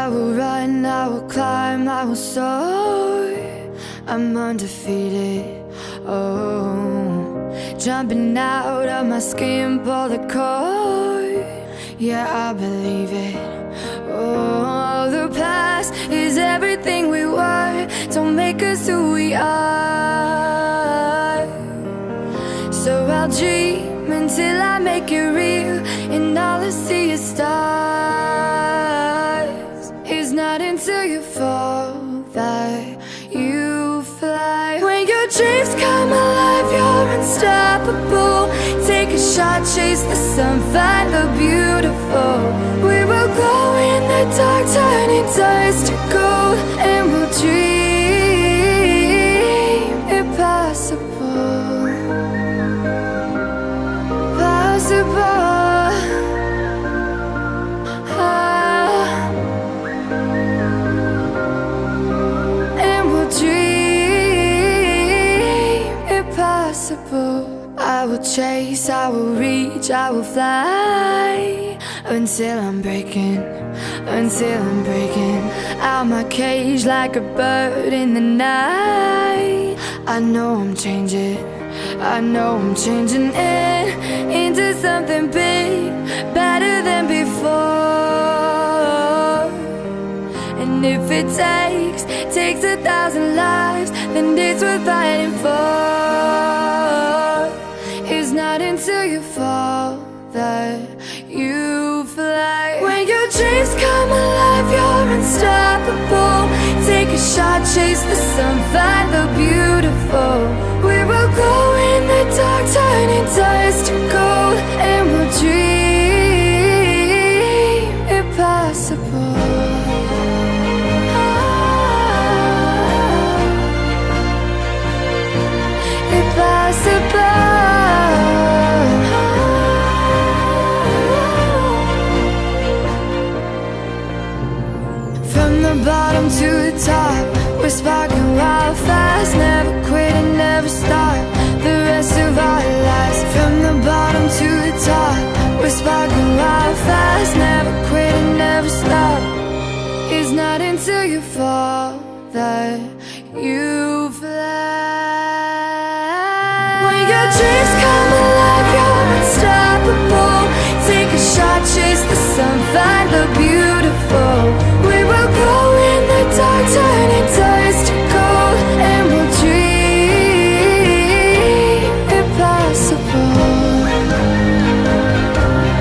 I will run, I will climb, I will soar. I'm undefeated, oh. Jumping out of my skin, pull the cord. Yeah, I believe it. Oh, the past is everything we were. Don't make us who we are. So I'll dream until I make it real, and all I see is stars. It's not until you fall that you fly. When your dreams come alive, you're unstoppable. Take a shot, chase the sun, find the beautiful. We will glow in the dark, turning dust to gold, and we'll dream impossible. Possible. And we'll dream impossible. I will chase, I will reach, I will fly until I'm breaking out my cage like a bird in the night. I know I'm changing into something big, better than before. And if it takes 1,000 lives, then it's worth fighting for. It's not until you fall that you fly. When your dreams come alive, you're unstoppable. Take a shot, chase the sun, find the beautiful. We will go in the dark, turning dust to gold, and we'll dream impossible. Impossible. From the bottom to the top, we're sparking wild fast. Never quit and never stop the rest of our lives. From the bottom to the top, we're sparking wild fast. Never quit and never stop. It's not until you fall